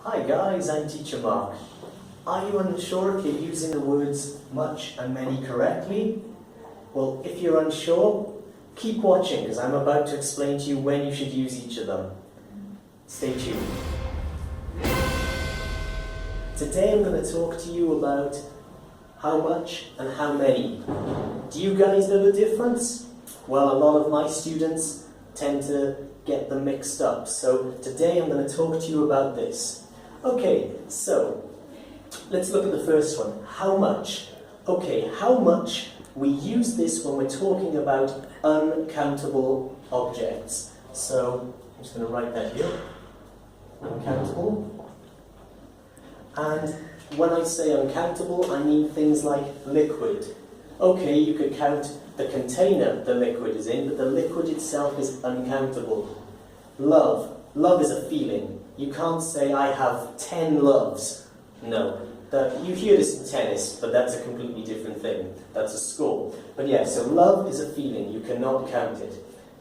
Hi guys, I'm Teacher Mark. Are you unsure if you're using the words much and many correctly? Well, if you're unsure, keep watching because I'm about to explain to you when you should use each of them. Stay tuned. Today I'm going to talk to you about how much and how many. Do you guys know the difference? Well, a lot of my students tend to get them mixed up. So today I'm going to talk to you about this. Okay, so let's look at the first one. How much? Okay, how much? We use this when we're talking about uncountable objects. So I'm just going to write that here. Uncountable. And when I say uncountable, I mean things like liquid. Okay, you could count the container the liquid is in, but the liquid itself is uncountable. Love. Love is a feeling. You can't say, I have 10 loves. No. You hear this in tennis, but that's a completely different thing. That's a score. But yeah, so love is a feeling. You cannot count it.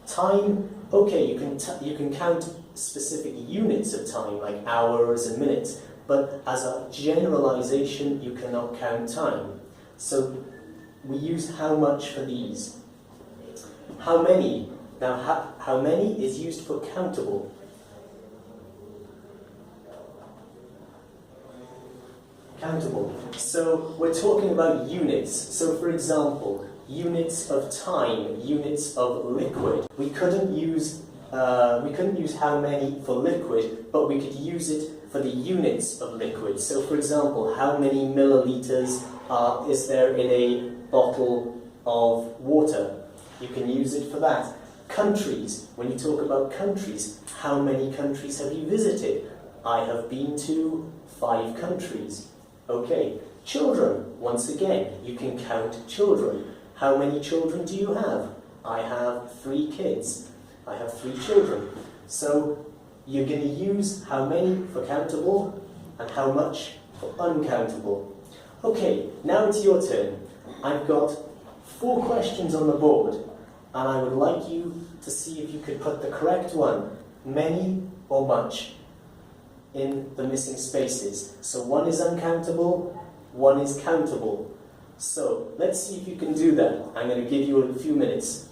Time, okay, you can count specific units of time, like hours and minutes. But as a generalization, you cannot count time. So we use how much for these. How many? Now, how many is used for countable. Countable. So we're talking about units. So for example, units of time, units of liquid. We couldn't use how many for liquid, but we could use it for the units of liquid. So for example, how many milliliters is there in a bottle of water? You can use it for that. Countries. When you talk about countries, how many countries have you visited? I have been to 5 countries. Okay, children, once again, you can count children. How many children do you have? I have 3 kids. I have 3 children. So you're going to use how many for countable and how much for uncountable. Okay, now it's your turn. I've got 4 questions on the board and I would like you to see if you could put the correct one, many or much, in the missing spaces. So one is uncountable, one is countable. So let's see if you can do that. I'm going to give you a few minutes.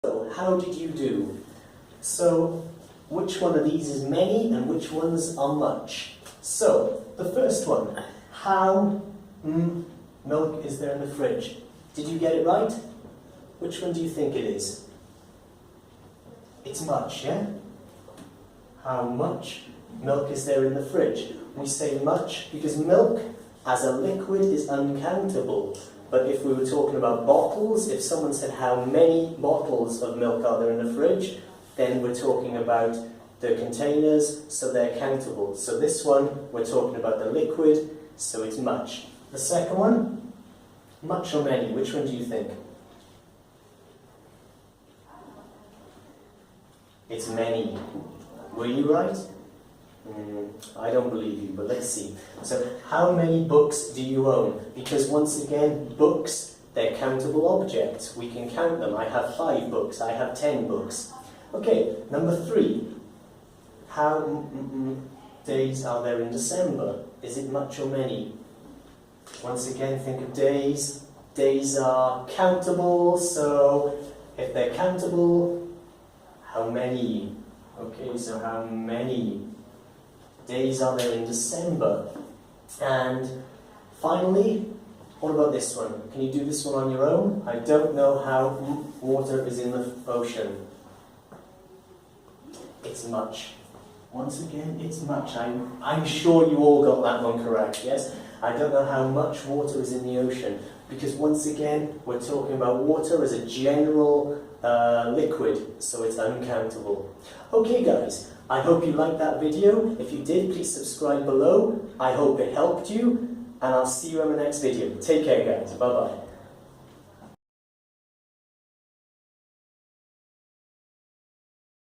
So how did you do? So which one of these is many and which ones are much? So the first one, how milk is there in the fridge? Did you get it right? Which one do you think it is? It's much, yeah? How much milk is there in the fridge? We say much because milk as a liquid is uncountable. But if we were talking about bottles, if someone said how many bottles of milk are there in the fridge, then we're talking about the containers, so they're countable. So this one, we're talking about the liquid, so it's much. The second one, much or many, which one do you think? It's many. Were you right? I don't believe you, but let's see. So, how many books do you own? Because once again, books, they're countable objects. We can count them. I have 5 books. I have 10 books. Okay, number 3. How days are there in December? Is it much or many? Once again, think of days. Days are countable, so if they're countable, how many? Okay, so how many days are there in December? And finally, what about this one? Can you do this one on your own? I don't know how water is in the ocean. It's much. Once again, it's much. I'm sure you all got that one correct, yes? I don't know how much water is in the ocean, because once again, we're talking about water as a general liquid, so it's uncountable. Okay guys, I hope you liked that video. If you did, please subscribe below. I hope it helped you, and I'll see you in the next video. Take care guys, bye bye.